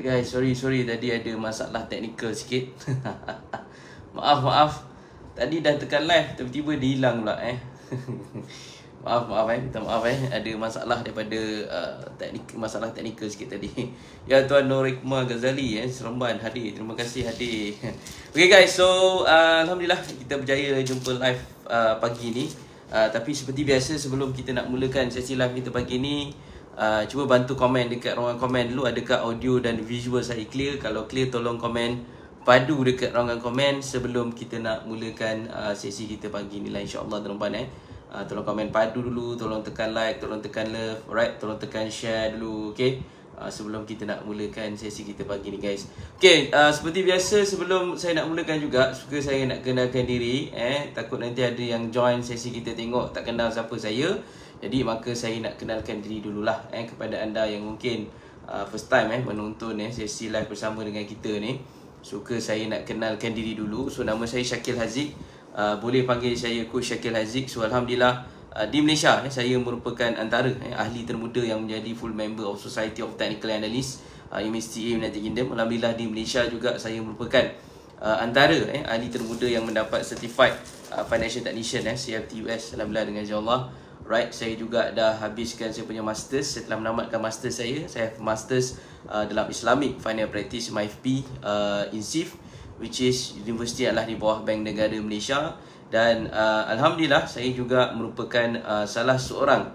Alright guys, sorry tadi ada masalah teknikal sikit. Maaf. Tadi dah tekan live tiba-tiba dia hilang pula Maaf minta maaf ada masalah daripada masalah teknikal sikit tadi. Ya Tuan Nur Hikmah Ghazali Seremban hadir. Terima kasih hadir. Okay guys, so alhamdulillah kita berjaya jumpa live pagi ni. Tapi seperti biasa sebelum kita nak mulakan sesi live kita pagi ni, cuba bantu komen dekat ruangan komen dulu, adakah audio dan visual saya clear. Kalau clear tolong komen padu dekat ruangan komen sebelum kita nak mulakan sesi kita pagi ni lah, insya-Allah tuan-tuan tolong komen padu dulu, tolong tekan like, tolong tekan love, alright, tolong tekan share dulu, okay, sebelum kita nak mulakan sesi kita pagi ni guys. Okay, seperti biasa sebelum saya nak mulakan juga, suka saya nak kenalkan diri, takut nanti ada yang join sesi kita tengok tak kenal siapa saya. Jadi maka saya nak kenalkan diri dululah kepada anda yang mungkin first time menonton sesi live bersama dengan kita ni. Suka saya nak kenalkan diri dulu. So nama saya Syakil Haziq. Boleh panggil saya Coach Syakil Haziq. So alhamdulillah di Malaysia saya merupakan antara ahli termuda yang menjadi full member of Society of Technical Analysts MSTA United Kingdom. Alhamdulillah di Malaysia juga saya merupakan antara ahli termuda yang mendapat certified financial technician CFTUS. Alhamdulillah dengan izin Allah. Right, saya juga dah habiskan saya punya masters. Saya telah menamatkan masters saya. Saya have masters dalam Islamic Financial Practice MIFP in SIF, which is universiti adalah di bawah Bank Negara Malaysia. Dan alhamdulillah saya juga merupakan salah seorang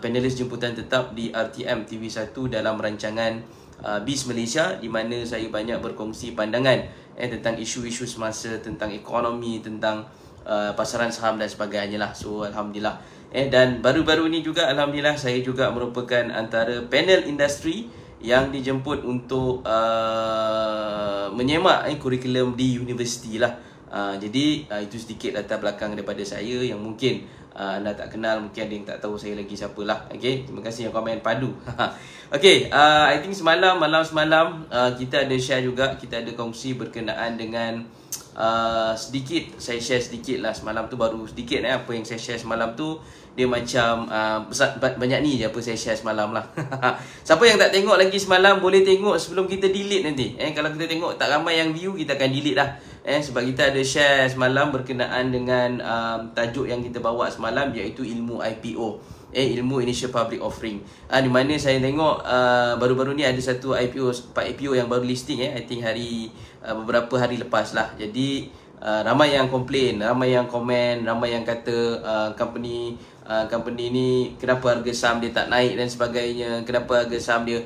panelis jemputan tetap di RTM TV1 dalam rancangan BIS Malaysia, di mana saya banyak berkongsi pandangan tentang isu-isu semasa, tentang ekonomi, tentang pasaran saham dan sebagainya lah. So alhamdulillah. Dan baru-baru ni juga alhamdulillah saya juga merupakan antara panel industri yang dijemput untuk menyemak kurikulum di universiti lah. Jadi itu sedikit latar belakang daripada saya yang mungkin anda tak kenal, mungkin ada yang tak tahu saya lagi siapalah. Okay, terima kasih yang komen padu. Okay, I think malam semalam kita ada share juga, kita ada kongsi berkenaan dengan sedikit, saya share sedikit lah semalam tu, baru sedikit apa yang saya share semalam tu. Dia macam banyak ni je apa saya share semalam lah. Siapa yang tak tengok lagi semalam boleh tengok sebelum kita delete nanti. Kalau kita tengok tak ramai yang view, kita akan delete lah. Sebab kita ada share semalam berkenaan dengan tajuk yang kita bawa semalam, iaitu ilmu IPO, ilmu Initial Public Offering. Di mana saya tengok baru-baru ni ada satu IPO, IPO yang baru listing I think beberapa hari lepas lah. Jadi ramai yang komplain, ramai yang komen, ramai yang kata company ni kenapa harga saham dia tak naik dan sebagainya, kenapa harga saham dia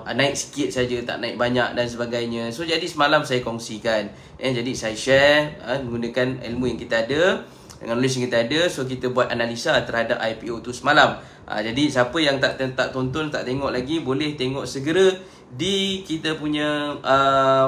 naik sikit saja, tak naik banyak dan sebagainya. So jadi semalam saya kongsikan, jadi saya share menggunakan ilmu yang kita ada, dengan knowledge yang kita ada. So kita buat analisa terhadap IPO tu semalam. Jadi siapa yang tak tonton, tak tengok lagi, boleh tengok segera di kita punya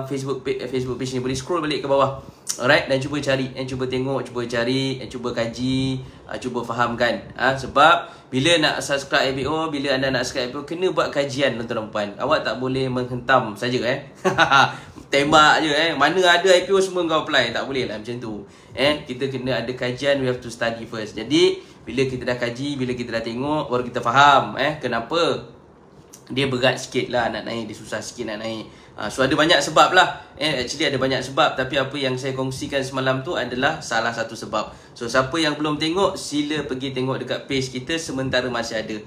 Facebook page ni. Boleh scroll balik ke bawah. Alright, dan cuba cari, cuba tengok, cuba cari, cuba kaji, cuba fahamkan. Sebab bila nak subscribe IPO, bila anda nak subscribe IPO, kena buat kajian tuan-tuan dan puan. Awak tak boleh menghentam saja tembak je mana ada IPO semua kau apply, tak boleh lah macam tu. Kita kena ada kajian, we have to study first. Jadi bila kita dah kaji, bila kita dah tengok, baru kita faham kenapa dia berat sikit lah nak naik, dia susah sikit nak naik. So ada banyak sebab lah. Actually ada banyak sebab, tapi apa yang saya kongsikan semalam tu adalah salah satu sebab. So siapa yang belum tengok, sila pergi tengok dekat page kita sementara masih ada.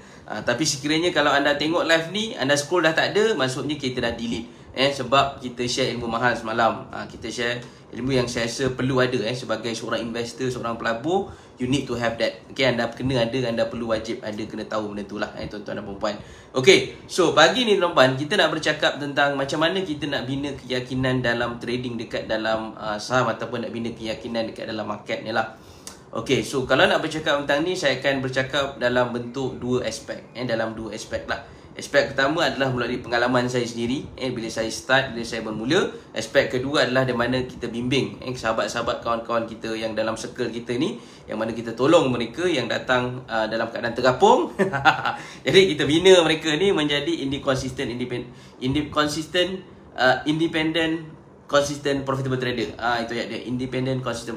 Tapi sekiranya kalau anda tengok live ni, anda scroll dah tak ada, maksudnya kita dah delete. Sebab kita share ilmu mahal semalam. Kita share ilmu yang saya rasa perlu ada sebagai seorang investor, seorang pelabur. You need to have that. Okay, anda kena ada, anda perlu wajib ada, kena tahu benda tu lah tuan-tuan dan perempuan. Okay, so pagi ni tuan-tuan, kita nak bercakap tentang macam mana kita nak bina keyakinan dalam trading dekat dalam saham, ataupun nak bina keyakinan dekat dalam market ni lah. Okay, so kalau nak bercakap tentang ni, saya akan bercakap dalam bentuk dua aspek. Dalam dua aspek lah. Aspek pertama adalah melalui pengalaman saya sendiri, bila saya start, bila saya bermula. Aspek kedua adalah di mana kita bimbing sahabat-sahabat, kawan-kawan kita yang dalam circle kita ni, yang mana kita tolong mereka yang datang dalam keadaan tergapung. Jadi kita bina mereka ni menjadi consistent profitable trader. Itu ya dia, independent consistent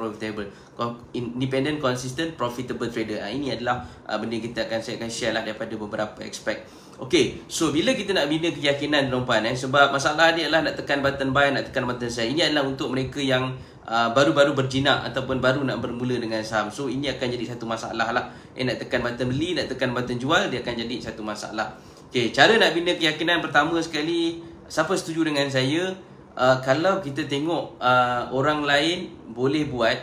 profitable trader. Ini adalah benda kita saya akan share lah daripada beberapa aspek. Okay, so bila kita nak bina keyakinan tuan-tuan, sebab masalah dia adalah nak tekan button buy, nak tekan button sell. Ini adalah untuk mereka yang baru-baru berjinak ataupun baru nak bermula dengan saham. So ini akan jadi satu masalah lah. Nak tekan button beli, nak tekan button jual, dia akan jadi satu masalah. Okay, cara nak bina keyakinan pertama sekali, siapa setuju dengan saya, kalau kita tengok orang lain boleh buat,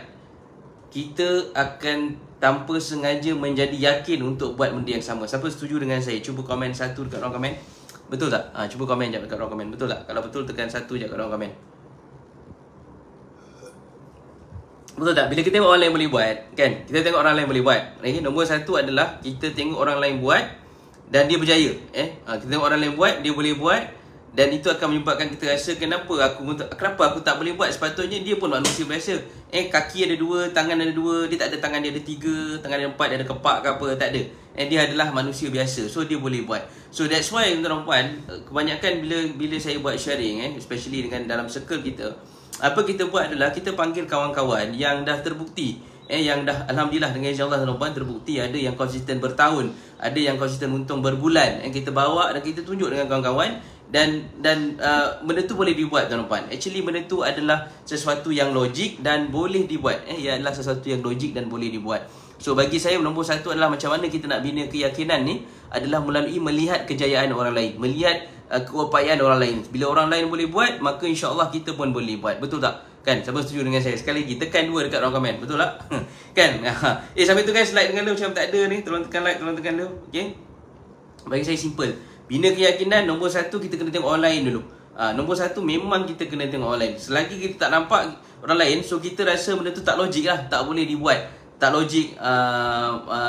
kita akan tanpa sengaja menjadi yakin untuk buat benda yang sama. Siapa setuju dengan saya? Cuba komen satu dekat ruang komen. Betul tak? Cuba komen je dekat ruang komen. Betul tak? Kalau betul, tekan satu je dekat ruang komen. Betul tak? Bila kita tengok orang lain boleh buat, kan? Kita tengok orang lain boleh buat. Nombor satu adalah kita tengok orang lain buat dan dia berjaya. Kita tengok orang lain buat, dia boleh buat, dan itu akan menyebabkan kita rasa kenapa aku tak boleh buat. Sepatutnya dia pun manusia biasa. Kaki ada dua, tangan ada dua, dia tak ada tangan, dia ada tiga, tangan ada empat, dia ada kepak ke apa, tak ada. Dia adalah manusia biasa, so dia boleh buat. So that's why tuan-tuan, kebanyakan bila saya buat sharing, especially dengan dalam circle kita, apa kita buat adalah kita panggil kawan-kawan yang dah terbukti, yang dah alhamdulillah dengan insya-Allah tuan-tuan terbukti, ada yang konsisten bertahun, ada yang konsisten untung berbulan, kita bawa dan kita tunjuk dengan kawan-kawan. Dan benda tu boleh dibuat tuan-tuan. Actually benda tu adalah sesuatu yang logik dan boleh dibuat. Ia adalah sesuatu yang logik dan boleh dibuat. So bagi saya nombor satu adalah macam mana kita nak bina keyakinan ni adalah melalui melihat kejayaan orang lain, melihat keupayaan orang lain. Bila orang lain boleh buat, maka insya-Allah kita pun boleh buat. Betul tak? Kan? Siapa setuju dengan saya? Sekali lagi tekan 2 dekat ruang komen. Betul tak? Kan? Sampai tu guys, like dengan dia macam tak ada ni. Tolong tekan like, tolong tekan dia. Okey. Bagi saya simple. Bina keyakinan, nombor satu kita kena tengok orang lain dulu. Nombor satu memang kita kena tengok orang lain. Selagi kita tak nampak orang lain, so kita rasa benda tu tak logik lah, tak boleh dibuat, tak logik,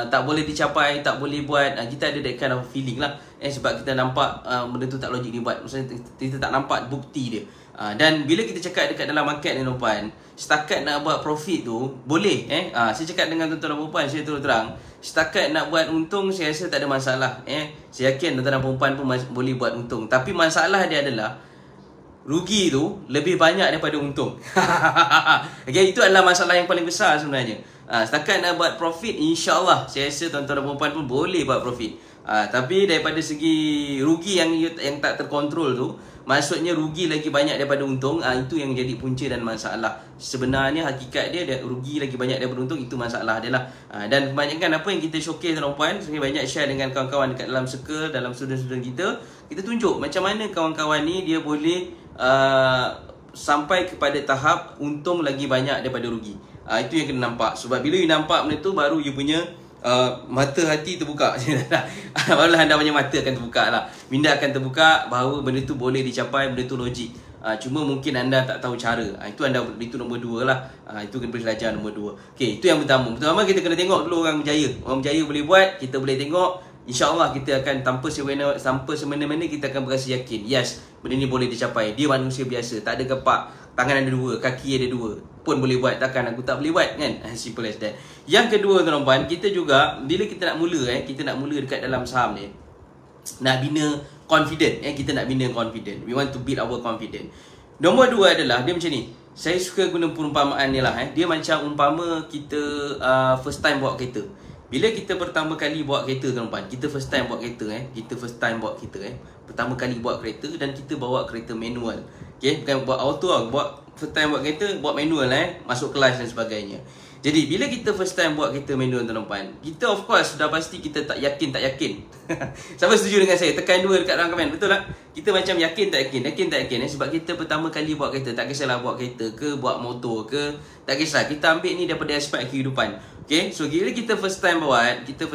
tak boleh dicapai, tak boleh buat. Kita ada that kind of feeling lah, sebab kita nampak benda tu tak logik dibuat. Maksudnya kita tak nampak bukti dia. Dan bila kita cakap dekat dalam market ni tuan-tuan, setakat nak buat profit tu boleh. Saya cakap dengan tuan-tuan dan puan-puan, saya terus terang, setakat nak buat untung saya rasa tak ada masalah. Saya yakin tuan-tuan dan puan-puan pun boleh buat untung. Tapi masalah dia adalah rugi tu lebih banyak daripada untung. Okay, itu adalah masalah yang paling besar sebenarnya. Setakat nak buat profit, insya-Allah saya rasa tuan-tuan dan puan-puan pun boleh buat profit. Tapi daripada segi rugi yang tak terkontrol tu, maksudnya rugi lagi banyak daripada untung, itu yang jadi punca dan masalah. Sebenarnya hakikat dia rugi lagi banyak daripada untung, itu masalah dia lah. Dan kebanyakan apa yang kita showcase tuan-puan, saya banyak share dengan kawan-kawan dekat dalam circle, dalam student-student kita tunjuk macam mana kawan-kawan ni dia boleh sampai kepada tahap untung lagi banyak daripada rugi. Itu yang kena nampak. Sebab bila you nampak benda tu, baru you punya mata hati terbuka. Barulah anda punya mata akan terbuka lah. Minda akan terbuka bahawa benda tu boleh dicapai, benda tu logik. Cuma mungkin anda tak tahu cara. Itu nombor 2 lah. Itu kena belajar nombor 2. Okay, itu yang pertama. Pertama kita kena tengok dulu orang berjaya. Orang berjaya boleh buat, kita boleh tengok. InsyaAllah kita akan tanpa semena-mena kita akan berasa yakin, yes, benda ni boleh dicapai. Dia manusia biasa, tak ada kepak, tangan ada 2, kaki ada 2, pun boleh buat. Takkan aku tak boleh buat, kan? Simple as that. Yang kedua tuan-tuan, kita juga bila kita nak mula, kita nak mula dekat dalam saham ni, nak bina confident, kita nak bina confident. We want to build our confident. Nombor 2 adalah dia macam ni. Saya suka guna perumpamaan ni lah. Dia macam umpama kita first time bawa kereta. Bila kita pertama kali bawa kereta tuan-tuan, kita first time bawa kereta, pertama kali bawa kereta dan kita bawa kereta manual. Okay, bukan buat auto lah, first time bawa kereta, bawa manual masuk kelas dan sebagainya. Jadi bila kita first time buat kereta manual tuan-tuan, kita of course sudah pasti kita tak yakin. Siapa setuju dengan saya? Tekan 2 dekat dalam komen. Betul tak? Kita macam yakin tak yakin. Sebab kita pertama kali buat kereta, tak kisahlah buat kereta ke, buat motor ke, tak kisah. Kita ambil ni daripada aspek kehidupan. Okay, so bila kita first time bawa, kita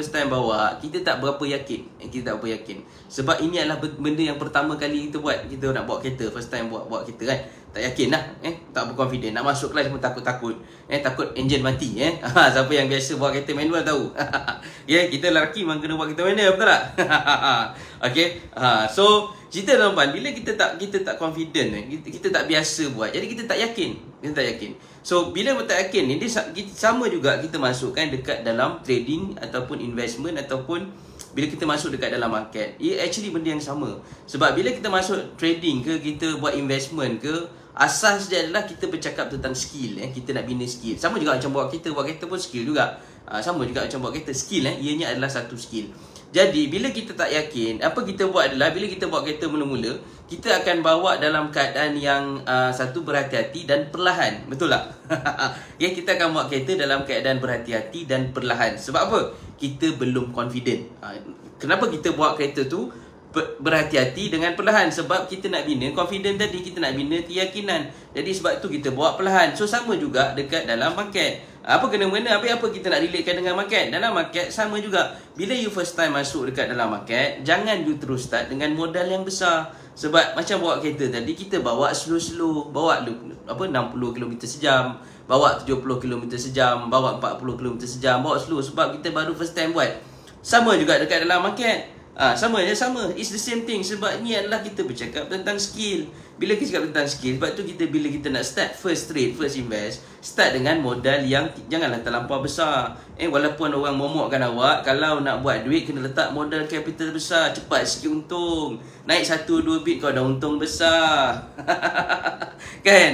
tak berapa yakin. Sebab ini adalah benda yang pertama kali kita buat. Kita nak bawa kereta, first time buat kereta kan. Tak yakin lah, tak berconfident. Nak masuk kelas pun takut. Takut enjin mati. Siapa yang biasa bawa kereta manual tahu. Kita lelaki memang kena bawa kereta manual, betul tak? Okay, so cerita tuan-tuan, bila kita tak confident, kita tak biasa buat, jadi kita tak yakin. So bila tak yakin ni, dia sama juga kita masukkan dekat dalam trading ataupun investment, ataupun bila kita masuk dekat dalam market. Actually benda yang sama. Sebab bila kita masuk trading ke, kita buat investment ke, asas dia adalah kita bercakap tentang skill. Kita nak bina skill. Sama juga macam buat kereta pun skill juga. Sama juga macam buat kereta, skill ianya adalah satu skill. Jadi bila kita tak yakin, apa kita buat adalah bila kita bawa kereta mula-mula, kita akan bawa dalam keadaan yang satu berhati-hati dan perlahan. Betul tak? Ya, kita akan bawa kereta dalam keadaan berhati-hati dan perlahan. Sebab apa? Kita belum confident. Kenapa kita bawa kereta tu berhati-hati dengan perlahan? Sebab kita nak bina confident tadi, kita nak bina keyakinan. Jadi sebab tu kita bawa perlahan. So sama juga dekat dalam market. Apa kena-mengena, apa kita nak relatekan dengan market? Dalam market sama juga. Bila you first time masuk dekat dalam market, jangan you terus start dengan modal yang besar. Sebab macam bawa kereta tadi, kita bawa slow-slow. Bawa 60 km sejam, bawa 70 km sejam, bawa 40 km sejam, bawa slow. Sebab kita baru first time buat. Sama juga dekat dalam market. Sama je, sama. It's the same thing. Sebab ni adalah kita bercakap tentang skill. Bila kita cakap tentang skill, sebab tu bila kita nak start first trade, first invest, start dengan modal yang janganlah terlampau besar. Walaupun orang momokkan awak, kalau nak buat duit kena letak modal capital besar, cepat sikit untung. Naik 1-2 bit kau dah untung besar. Kan?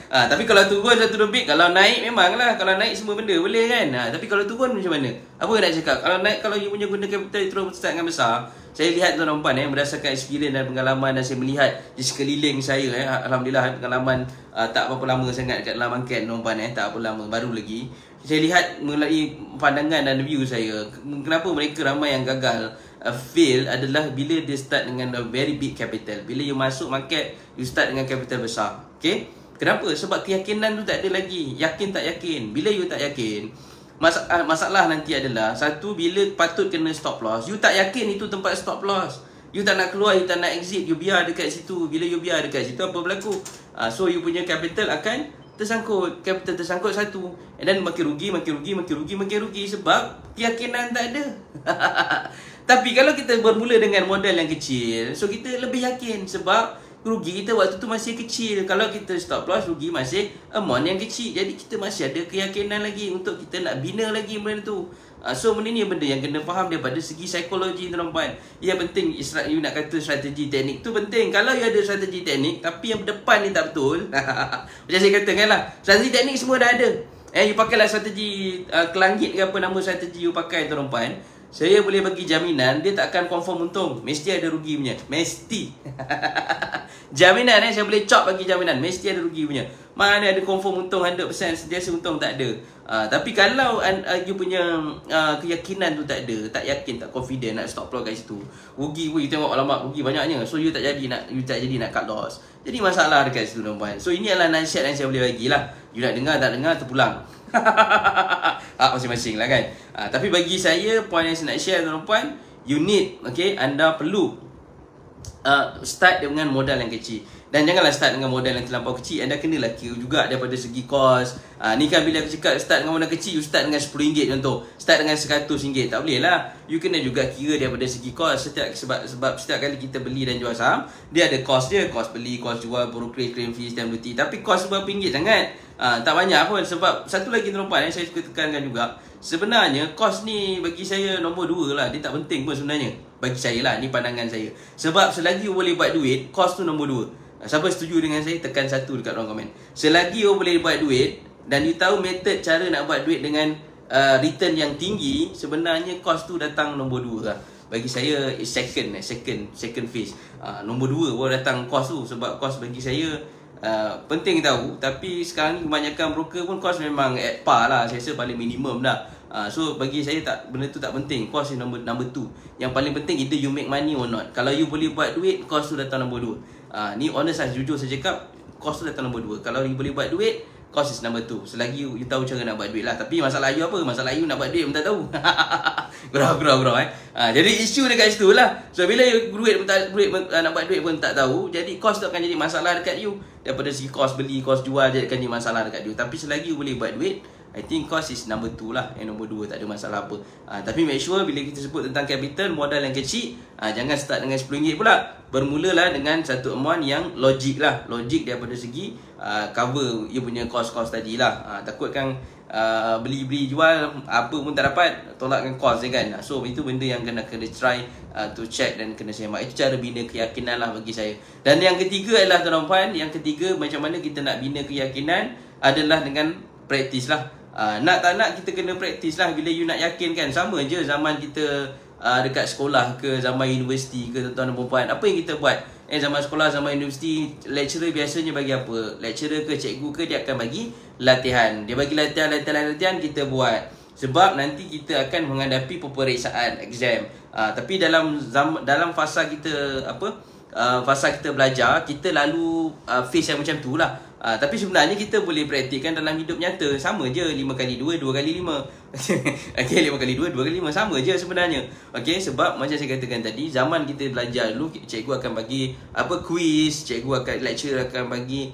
Tapi kalau turun 1-2 bit, kalau naik memanglah, kalau naik semua benda boleh kan? Tapi kalau turun macam mana? Apa nak cakap? Kalau naik, kalau you punya guna capital terus start dengan besar, saya lihat tuan-tuan berdasarkan experience dan pengalaman, dan saya melihat di sekeliling saya alhamdulillah pengalaman tak berapa lama sangat kat dalam market tuan-tuan tak apa lama, baru lagi saya lihat melalui pandangan dan view saya, kenapa mereka ramai yang gagal fail adalah bila dia start dengan a very big capital. Bila you masuk market, you start dengan capital besar. Okay? Kenapa? Sebab keyakinan tu tak ada lagi. Yakin tak yakin. Bila you tak yakin, masalah nanti adalah satu, bila patut kena stop loss, you tak yakin itu tempat stop loss. You tak nak keluar, you tak nak exit, you biar dekat situ. Bila you biar dekat situ, apa berlaku? So you punya capital akan tersangkut. Capital tersangkut satu, and then makin rugi sebab keyakinan tak ada. Tapi kalau kita bermula dengan modal yang kecil, so kita lebih yakin sebab rugi kita waktu tu masih kecil. Kalau kita stop loss, rugi masih amount yang kecil. Jadi kita masih ada keyakinan lagi untuk kita nak bina lagi benda tu. So benda ni benda yang kena faham daripada segi psikologi tuan-tuan. Yang penting you nak kata strategi teknik tu penting. Kalau you ada strategi teknik tapi yang depan ni tak betul, macam saya katakan lah, strategi teknik semua dah ada. You pakailah strategi kelangit ke apa nama strategi you pakai tuan-tuan, saya boleh bagi jaminan dia tak akan confirm untung. Mesti ada rugi punya. Mesti. Jaminan saya boleh cop bagi jaminan. Mesti ada rugi punya. Mana ada confirm untung 100%, sentiasa untung, tak ada. Tapi kalau you punya keyakinan tu tak ada, tak yakin, tak confident, nak stop loss kat situ, rugi you tengok alamak rugi banyaknya. So you tak jadi nak cut loss. Jadi masalah dekat situ tuan-tuan. So ini adalah nasihat yang saya boleh bagilah. You nak dengar tak dengar terpulang. Masing-masing lah kan. Tapi bagi saya, poin yang saya nak share tuan-tuan, you need, anda perlu start dengan modal yang kecil. Dan janganlah start dengan modal yang terlampau kecil. Anda kenalah kira juga daripada segi kos. Ni kan bila aku cakap start dengan modal kecil, you start dengan RM10 contoh, start dengan RM100, tak boleh lah. You kena juga kira daripada segi kos. Sebab setiap kali kita beli dan jual saham, dia ada kos dia, kos beli, kos jual, brokerage, claim fees, stamp duty. Tapi kos berapa ringgit sangat, tak banyak pun. Sebab satu lagi tuan-tuan yang saya suka tekankan juga, sebenarnya kos ni bagi saya nombor 2 lah. Dia tak penting pun sebenarnya. Bagi saya lah, ni pandangan saya. Sebab selagi you boleh buat duit, kos tu nombor 2. Siapa setuju dengan saya, tekan 1 dekat ruang komen. Selagi you boleh buat duit dan you tahu method cara nak buat duit dengan return yang tinggi, sebenarnya kos tu datang nombor 2 lah. Bagi saya second phase. Nombor 2 baru datang kos tu. Sebab kos bagi saya penting tahu. Tapi sekarang ni kebanyakan broker pun kos memang at par lah. Saya rasa paling minimum dah. So bagi saya benda tu tak penting. Kos number 2. Yang paling penting either you make money or not. Kalau you boleh buat duit, kos tu datang nombor 2. Ni honest lah, jujur saya cakap, kos tu datang nombor 2. Kalau you boleh buat duit, kos is number 2. Selagi you tahu cara nak buat duit lah. Tapi masalah you apa? Masalah you nak buat duit pun tak tahu. Gurau jadi isu dekat situ lah. So bila you nak buat duit pun tak tahu, jadi kos tu akan jadi masalah dekat you. Daripada segi kos beli, kos jual, dia akan jadi masalah dekat you. Tapi selagi you boleh buat duit, I think cost is number 2 lah. Yang nombor 2 tak ada masalah apa. Tapi make sure bila kita sebut tentang capital, modal yang kecil, jangan start dengan RM10 pula. Bermulalah dengan satu amount yang logik lah. Logik daripada segi cover you punya cost tadi lah. Takutkan beli jual apa pun tak dapat, tolakkan cost je kan. So itu benda yang kena try to check dan kena semak. Itu cara bina keyakinan lah bagi saya. Dan yang ketiga adalah tuan-tuan, macam mana kita nak bina keyakinan adalah dengan praktis lah. Nak tak nak kita kena praktis lah. Bila you nak yakin kan, sama je zaman kita dekat sekolah ke zaman universiti ke tuan-tuan dan puan-puan, apa yang kita buat? Zaman sekolah, zaman universiti, lecturer biasanya bagi apa? Lecturer ke cikgu ke dia akan bagi latihan. Dia bagi latihan, kita buat. Sebab nanti kita akan menghadapi peperiksaan exam. Tapi dalam fasa kita fasa kita belajar, kita lalu face yang macam tu lah. Tapi sebenarnya kita boleh praktikkan dalam hidup nyata. Sama je 5x2, 2x5. Okay, 5x2, 2x5. Sama je sebenarnya. Okay, sebab macam saya katakan tadi, zaman kita belajar dulu, cikgu akan bagi quiz, lecturer akan bagi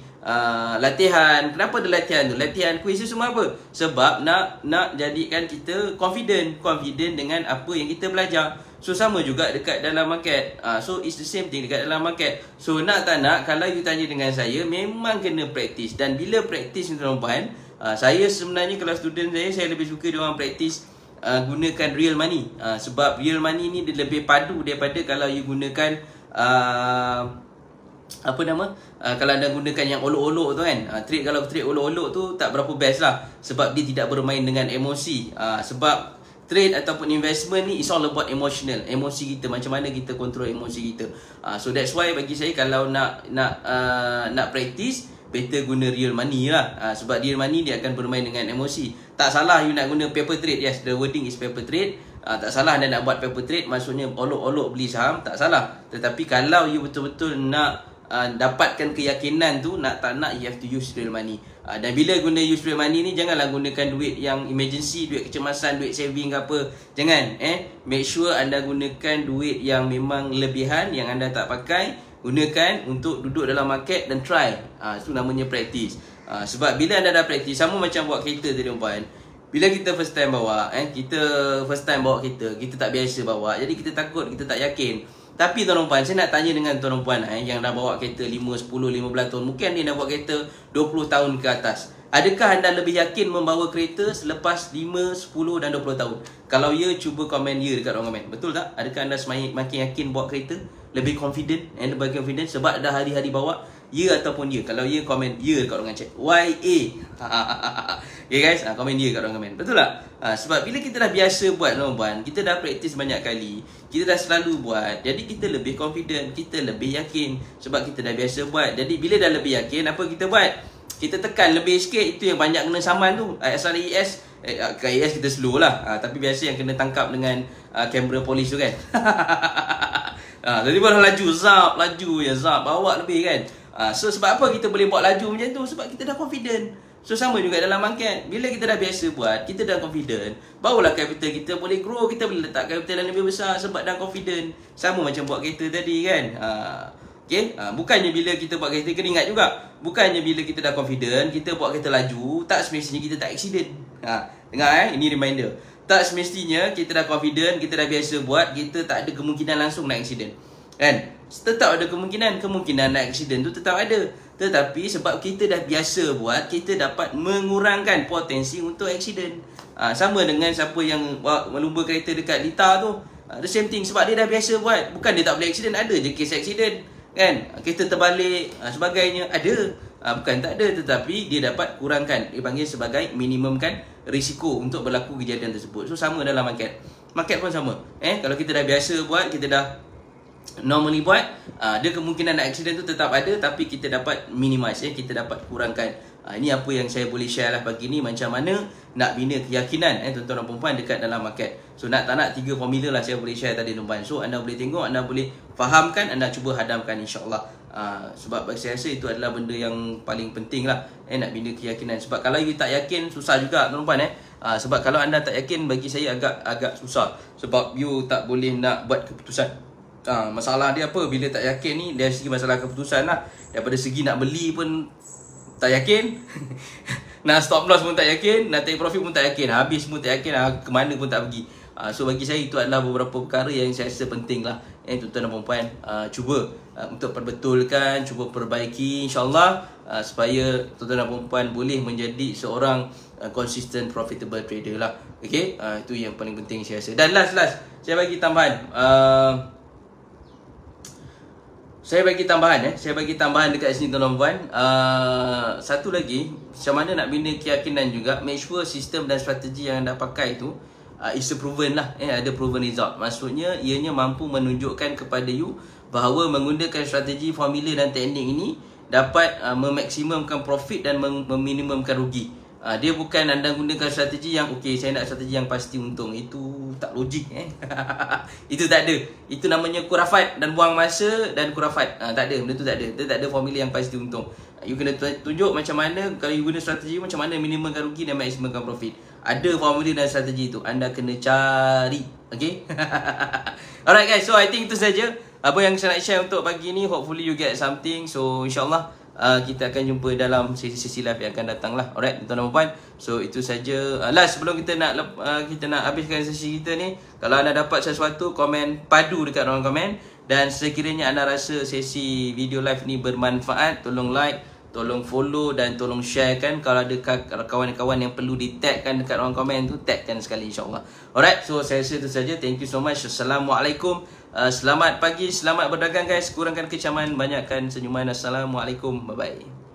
latihan. Kenapa ada latihan tu? Latihan quiz tu semua apa? Sebab nak jadikan kita confident dengan apa yang kita belajar. So sama juga dekat dalam market. So it's the same thing dekat dalam market. So nak tak nak, kalau you tanya dengan saya, memang kena praktis. Dan bila praktis ni tuan-tuan, saya sebenarnya kalau student saya lebih suka dia orang praktis gunakan real money. Sebab real money ni dia lebih padu daripada kalau you gunakan kalau anda gunakan yang olok-olok tu kan. Kalau trade olok-olok tu tak berapa best lah. Sebab dia tidak bermain dengan emosi. Sebab trade ataupun investment ni is all about emotional. Emosi kita, macam mana kita kontrol emosi kita. So that's why bagi saya, kalau nak practice, better guna real money lah. Sebab real money dia akan bermain dengan emosi. Tak salah you nak guna paper trade. Yes, the wording is paper trade. Tak salah anda nak buat paper trade, maksudnya olok-olok beli saham, tak salah. Tetapi kalau you betul-betul nak dapatkan keyakinan tu, nak tak nak, you have to use real money. Dan bila guna use real money ni, janganlah gunakan duit yang emergency, duit kecemasan, duit saving ke apa. Jangan. Make sure anda gunakan duit yang memang lebihan, yang anda tak pakai. Gunakan untuk duduk dalam market dan try. Itu namanya practice. Sebab bila anda dah practice, sama macam buat kereta tadi puan. Bila kita first time bawa, kereta, kita tak biasa bawa, jadi kita takut, kita tak yakin. Tapi tuan-tuan, saya nak tanya dengan tuan-tuan yang dah bawa kereta 5, 10, 15 tahun. Mungkin dia dah bawa kereta 20 tahun ke atas. Adakah anda lebih yakin membawa kereta selepas 5, 10 dan 20 tahun? Kalau ya, cuba komen ya dekat ruang komen. Betul tak? Adakah anda makin yakin bawa kereta? Lebih confident? Lebih confident sebab dah hari-hari bawa? Ya ataupun ya? Kalau ya, komen ya dekat ruangan chat. YA. Okay guys, komen ya kat ruangan komen. Betul tak? Sebab bila kita dah biasa buat tuan-tuan, kita dah praktis banyak kali, kita dah selalu buat, jadi kita lebih confident, kita lebih yakin. Sebab kita dah biasa buat. Jadi bila dah lebih yakin, apa kita buat? Kita tekan lebih sikit. Itu yang banyak kena saman tu. SRES, KES kita slow lah. Tapi biasa yang kena tangkap dengan kamera polis tu kan. Jadi baru laju, bawa lebih kan. So sebab apa kita boleh buat laju macam tu? Sebab kita dah confident. So sama juga dalam market. Bila kita dah biasa buat, kita dah confident, barulah capital kita boleh grow. Kita boleh letak capital yang lebih besar sebab dah confident. Sama macam buat kereta tadi kan. Okay? Bukannya bila kita buat kereta, kena ingat juga, bukannya bila kita dah confident, kita buat kereta laju, tak semestinya kita tak accident. Dengar ini reminder. Tak semestinya kita dah confident, kita dah biasa buat, kita tak ada kemungkinan langsung nak accident. Kan? Tetap ada kemungkinan nak accident tu tetap ada. Tetapi sebab kita dah biasa buat, kita dapat mengurangkan potensi untuk accident. Sama dengan siapa yang melumba kereta dekat Lita tu. The same thing, sebab dia dah biasa buat. Bukan dia tak boleh accident, ada je kes accident. Kan? Kereta terbalik, sebagainya, ada. Bukan tak ada, tetapi dia dapat kurangkan. Dia panggil sebagai minimumkan risiko untuk berlaku kejadian tersebut. So sama dalam market. Market pun sama. Kalau kita dah biasa buat, kita dah normally buat, dia kemungkinan nak accident tu tetap ada, tapi kita dapat minimize, kita dapat kurangkan. Ini apa yang saya boleh share lah pagi ni, macam mana nak bina keyakinan tuan-tuan dan perempuan dekat dalam market. So nak tak nak 3 formula lah saya boleh share tadi tuan-tuan. So anda boleh tengok, anda boleh fahamkan, anda cuba hadamkan insyaAllah. Sebab bagi saya rasa itu adalah benda yang paling penting lah, nak bina keyakinan. Sebab kalau you tak yakin, susah juga tuan-tuan. Sebab kalau anda tak yakin, bagi saya agak susah. Sebab you tak boleh nak buat keputusan. Masalah dia apa? Bila tak yakin ni, dari segi masalah keputusan lah. Daripada segi nak beli pun tak yakin. Nak stop loss pun tak yakin. Nak take profit pun tak yakin. Habis pun tak yakin. Kemana pun tak pergi. So bagi saya itu adalah beberapa perkara yang saya rasa penting lah. Tuan-tuan dan perempuan, cuba untuk perbetulkan, cuba perbaiki insyaAllah, supaya tuan-tuan dan perempuan boleh menjadi seorang consistent profitable trader lah. Okay, itu yang paling penting saya rasa. Dan last saya bagi tambahan. Saya bagi tambahan dekat sini tuan-tuan. Satu lagi, macam mana nak bina keyakinan juga. Make sure sistem dan strategi yang anda pakai tu is a proven lah, ada proven result. Maksudnya ianya mampu menunjukkan kepada you bahawa menggunakan strategi, formula dan teknik ini dapat memaksimumkan profit dan meminimumkan rugi. Dia bukan anda gunakan strategi yang okey, saya nak strategi yang pasti untung. Itu tak logik Itu tak ada. Itu namanya kurafat dan buang masa dan kurafat. Tak ada, benda tu tak ada. Dia tak ada formula yang pasti untung. You kena tunjuk macam mana kalau you guna strategi, macam mana minimumkan rugi dan maksimumkan profit. Ada formula dan strategi tu, anda kena cari. Okay Alright guys, so I think itu saja apa yang saya nak share untuk pagi ni. Hopefully you get something. So insyaAllah kita akan jumpa dalam sesi-sesi live yang akan datang lah. Alright tuan-tuan dan puan. So itu saja. Last sebelum kita nak habiskan sesi kita ni, kalau anda dapat sesuatu, komen padu dekat ruang komen. Dan sekiranya anda rasa sesi video live ni bermanfaat, tolong like, tolong follow dan tolong share kan. Kalau ada kawan-kawan yang perlu di tagkan dekat ruang komen tu, tagkan sekali insyaAllah. Alright, so saya rasa itu saja. Thank you so much. Assalamualaikum. Selamat pagi, selamat berdagang guys. Kurangkan kecaman, banyakkan senyuman. Assalamualaikum. Bye bye.